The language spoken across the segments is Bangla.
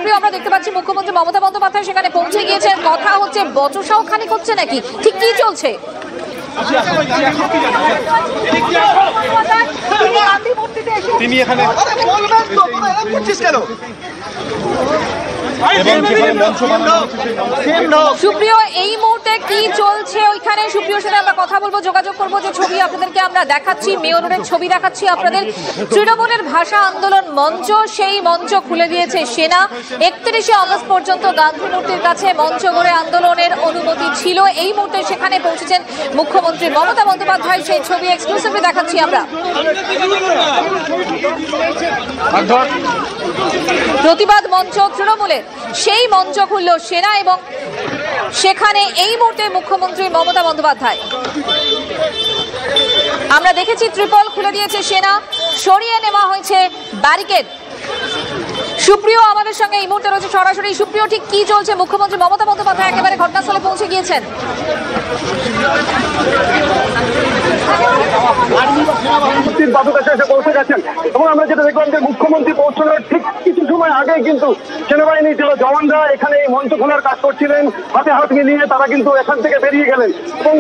সুপ্রিয়, আমরা দেখতে পাচ্ছি মুখ্যমন্ত্রী মমতা বন্দ্যোপাধ্যায় সেখানে পৌঁছে গিয়েছেন, কথা হচ্ছে, বচসাও খানিক হচ্ছে নাকি, ঠিক কি চলছে? তিনি এখানে সুপ্রিয়, এই মুহূর্তে কি চলছে ওইখানে? সুপ্রিয়র সাথে আমরা কথা বলবো, যোগাযোগ করবো। যে ছবি আপনাদেরকে আমরা দেখাচ্ছি, মেয়র রোডের ছবি দেখাচ্ছি আপনাদের। তৃণমূলের ভাষা আন্দোলন মঞ্চ, সেই মঞ্চ খুলে দিয়েছে সেনা। 31শে আগস্ট পর্যন্ত গান্ধী মূর্তির কাছে মঞ্চ গড়ে আন্দোলনের অনুমতি ছিল। এই মুহূর্তে সেখানে পৌঁছেছেন মুখ্যমন্ত্রী মমতা বন্দ্যোপাধ্যায়, সেই ছবি এক্সক্লুসিভলি দেখাচ্ছি আমরা। প্রতিবাদ মঞ্চ তৃণমূলের, সেই মঞ্চ খুলল সেনা এবং সেখানে এই মুহূর্তে মুখ্যমন্ত্রী মমতা বন্দ্যোপাধ্যায়। আমরা দেখেছি ত্রিপল খুলে দিয়েছে সেনা, সরিয়ে নেওয়া হয়েছে ব্যারিকেড। সুপ্রিয় আমাদের সঙ্গে এই মুহূর্তে রয়েছে সরাসরি। সুপ্রিয়, ঠিক কি চলছে? মুখ্যমন্ত্রী মমতা বন্দ্যোপাধ্যায় একেবারে ঘটনাস্থলে পৌঁছে গিয়েছেন। পৌঁছে গেছেন এবং আমরা যেটা দেখলাম যে মুখ্যমন্ত্রী পৌঁছানোর ঠিক কিছু সময় আগে কিন্তু সেনাবাহিনীর যে জওয়ানরা এখানে এই মঞ্চ খোলার কাজ করছিলেন, হাতে হাত মিলিয়ে তারা কিন্তু এখান থেকে বেরিয়ে গেলেন এবং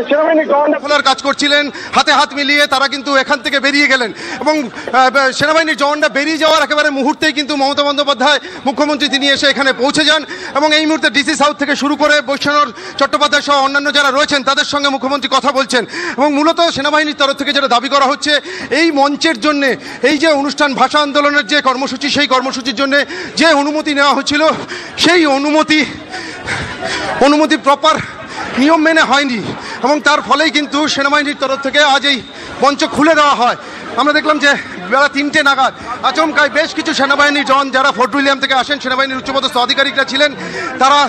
সেনাবাহিনীর জওয়ানরা খোলার কাজ করছিলেন, হাতে হাত মিলিয়ে তারা কিন্তু এখান থেকে বেরিয়ে গেলেন এবং সেনাবাহিনীর জওয়ানরা বেরিয়ে যাওয়ার একেবারে মুহূর্তেই কিন্তু মমতা বন্দ্যোপাধ্যায় মুখ্যমন্ত্রী তিনি এসে এখানে পৌঁছে যান এবং এই মুহূর্তে ডিসি সাউথ থেকে শুরু করে বৈষ্ণব চট্টোপাধ্যায় সহ অন্যান্য যারা রয়েছেন তাদের সঙ্গে মুখ্যমন্ত্রী কথা বলছেন এবং মূলত সেনাবাহিনীর তরফ থেকে যেটা দাবি করা হচ্ছে, এই মঞ্চের জন্য, এই যে অনুষ্ঠান ভাষা আন্দোলনের যে কর্মসূচি, সেই কর্মসূচির জন্য যে অনুমতি নেওয়া হয়েছিল, সেই অনুমতি প্রপার নিয়ম মেনে হয়নি এবং তার ফলেই কিন্তু সেনাবাহিনীর তরফ থেকে আজ এই মঞ্চ খুলে দেওয়া হয়। আমরা দেখলাম যে বেলা 3টে নাগাদ আচমকায় বেশ কিছু সেনাবাহিনীর জওয়ান যারা ফোর্ট উইলিয়াম থেকে আসেন, সেনাবাহিনীর উচ্চপদস্থ আধিকারিকরা ছিলেন, তারা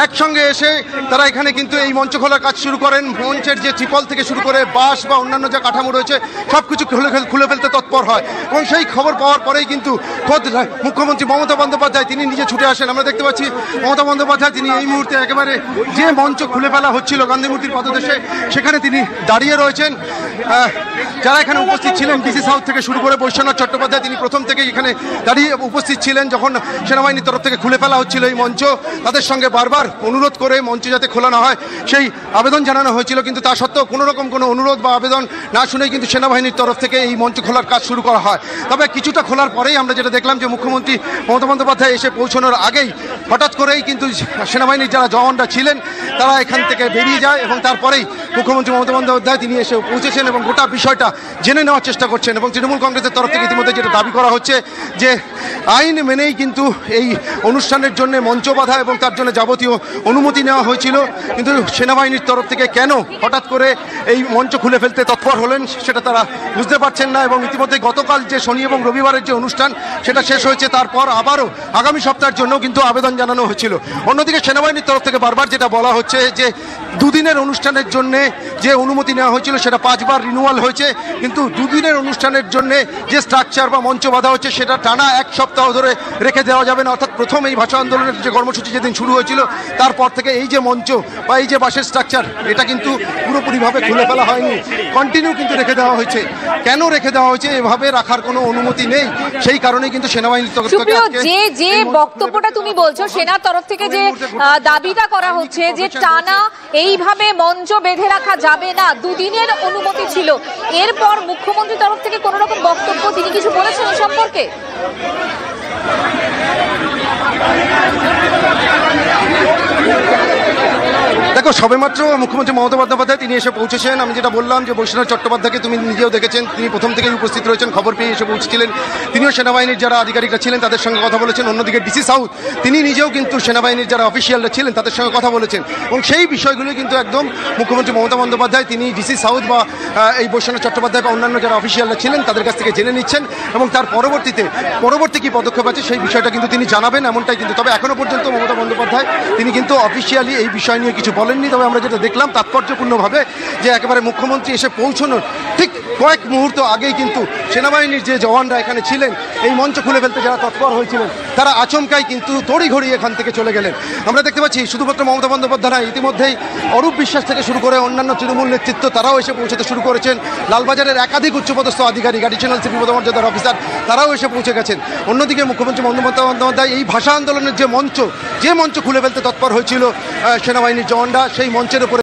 একসঙ্গে এসে তারা এখানে কিন্তু এই মঞ্চ খোলার কাজ শুরু করেন। মঞ্চের যে ত্রিপল থেকে শুরু করে বাঁশ বা অন্যান্য যে কাঠামো রয়েছে সব কিছু খুলে ফেলতে তৎপর হয় এবং সেই খবর পাওয়ার পরেই কিন্তু খোদ মুখ্যমন্ত্রী মমতা বন্দ্যোপাধ্যায় তিনি নিজে ছুটে আসেন। আমরা দেখতে পাচ্ছি মমতা বন্দ্যোপাধ্যায় তিনি এই মুহূর্তে একেবারে যে মঞ্চ খুলে ফেলা হচ্ছিল গান্ধী মূর্তির পদদেশে, সেখানে তিনি দাঁড়িয়ে রয়েছেন। যারা এখানে উপস্থিত ছিলেন ডিসি সাউথ থেকে শুরু করে বৈষ্ণব চট্টোপাধ্যায় তিনি প্রথম থেকেই এখানে দাঁড়িয়ে উপস্থিত ছিলেন যখন সেনাবাহিনীর তরফ থেকে খুলে ফেলা হচ্ছিল এই মঞ্চ। তাদের সঙ্গে বারবার অনুরোধ করে মঞ্চ যাতে খোলা না হয় সেই আবেদন জানানো হয়েছিল, কিন্তু তা সত্ত্বেও কোনোরকম কোনো অনুরোধ বা আবেদন না শুনেই কিন্তু সেনাবাহিনীর তরফ থেকে এই মঞ্চ খোলার কাজ শুরু করা হয়। তবে কিছুটা খোলার পরেই আমরা যেটা দেখলাম যে মুখ্যমন্ত্রী মমতা বন্দ্যোপাধ্যায় এসে পৌঁছানোর আগেই হঠাৎ করেই কিন্তু সেনাবাহিনীর যারা জওয়ানরা ছিলেন তারা এখান থেকে বেরিয়ে যায় এবং তারপরেই মুখ্যমন্ত্রী মমতা বন্দ্যোপাধ্যায় তিনি এসে পৌঁছেছেন এবং গোটা বিষয়টা জেনে নেওয়ার চেষ্টা করছেন এবং তৃণমূল কংগ্রেসের তরফ থেকে ইতিমধ্যে যেটা দাবি করা হচ্ছে যে আইন মেনেই কিন্তু এই অনুষ্ঠানের জন্য মঞ্চ বাঁধা এবং তার জন্য যাবতীয় অনুমতি নেওয়া হয়েছিল, কিন্তু সেনাবাহিনীর তরফ থেকে কেন হঠাৎ করে এই মঞ্চ খুলে ফেলতে তৎপর হলেন সেটা তারা বুঝতে পারছেন না এবং ইতিমধ্যে গতকাল যে শনি এবং রবিবারের যে অনুষ্ঠান সেটা শেষ হয়েছে, তারপর আবারও আগামী সপ্তাহের জন্য কিন্তু আবেদন জানানো হয়েছিল। অন্যদিকে সেনাবাহিনীর তরফ থেকে বারবার যেটা বলা হচ্ছে যে দুদিনের অনুষ্ঠানের জন্য যে অনুমতি নেওয়া হয়েছিল সেটা 5 বার রিনিউয়াল হয়েছে, কিন্তু দুদিনের অনুষ্ঠানের জন্য যে স্ট্রাকচার বা মঞ্চ বাঁধা হচ্ছে সেটা টানা 1 সপ্তাহ ধরে রেখে দেওয়া যাবে না। অর্থাৎ প্রথম এই ভাষা আন্দোলনের যে কর্মসূচি যেদিন শুরু হয়েছিল তারপর থেকে এই যে মঞ্চ বা এই যে বাসের স্ট্রাকচার এটা কিন্তু পুরোপুরিভাবে খুলে ফেলা হয়নি, কন্টিনিউ কিন্তু রেখে দেওয়া হয়েছে। কেন রেখে দেওয়া হয়েছে, এভাবে রাখার কোনো অনুমতি নেই, সেই কারণেই কিন্তু সেনাবাহিনীর তরফ থেকে যে বক্তব্যটা তুমি বলছো, সেনার তরফ থেকে যে দাবিটা করা হচ্ছে যে টানা এইভাবে মঞ্চ বেঁধে রাখা যাবে না, দুদিনের অনুমতি ছিল, এরপর মুখ্যমন্ত্রীর তরফ থেকে কোন রকম বক্তব্য তিনি কিছু বলেছেন এই সম্পর্কে? দেখো, সবেমাত্র মুখ্যমন্ত্রী মমতা বন্দ্যোপাধ্যায় তিনি এসে পৌঁছেছেন। আমি যেটা বললাম যে বৈষ্ণব চট্টোপাধ্যায়কে তুমি নিজেও দেখেছেন, তিনি প্রথম থেকেই উপস্থিত রয়েছেন, খবর পেয়ে এসে পৌঁছেছিলেন। তিনিও সেনাবাহিনীর যারা আধিকারিকরা ছিলেন তাদের সঙ্গে কথা বলেছেন। অন্যদিকে ডিসি সাউথ তিনি নিজেও কিন্তু সেনাবাহিনীর যারা অফিসিয়ালরা ছিলেন তাদের সঙ্গে কথা বলেছেন এবং সেই বিষয়গুলো কিন্তু একদম মুখ্যমন্ত্রী মমতা বন্দ্যোপাধ্যায় তিনি ডিসি সাউথ বা এই বৈষ্ণব চট্টোপাধ্যায় বা অন্যান্য যারা অফিসিয়ালরা ছিলেন তাদের কাছ থেকে জেনে নিচ্ছেন এবং তার পরবর্তী কী পদক্ষেপ আছে সেই বিষয়টা কিন্তু তিনি জানাবেন, এমনটাই কিন্তু। তবে এখনও পর্যন্ত মমতা বন্দ্যোপাধ্যায় তিনি কিন্তু অফিসিয়ালি এই বিষয় নিয়ে কিছু বলেননি। তবে আমরা যেটা দেখলাম তাৎপর্যপূর্ণভাবে যে একেবারে মুখ্যমন্ত্রী এসে পৌঁছানোর ঠিক কয়েক মুহূর্ত আগেই কিন্তু সেনাবাহিনীর যে জওয়ানরা এখানে ছিলেন এই মঞ্চ খুলে ফেলতে যারা তৎপর হয়েছিলেন তারা আচমকাই কিন্তু তড়িঘড়ি এখান থেকে চলে গেলেন। আমরা দেখতে পাচ্ছি শুধুমাত্র মমতা বন্দ্যোপাধ্যায় ইতিমধ্যেই অরূপ বিশ্বাস থেকে শুরু করে অন্যান্য তৃণমূল নেতৃত্ব তারাও এসে পৌঁছতে শুরু করেছেন। লালবাজারের একাধিক উচ্চপদস্থ আধিকারিক অ্যাডিশনাল সিপি পদমর্যাদার অফিসার তারাও এসে পৌঁছে গেছেন। অন্যদিকে মুখ্যমন্ত্রী মমতা বন্দ্যোপাধ্যায় এই ভাষা আন্দোলনের যে মঞ্চ খুলে ফেলতে তৎপর হয়েছিল সেনাবাহিনীর জওয়ানরা সেই মঞ্চের উপরে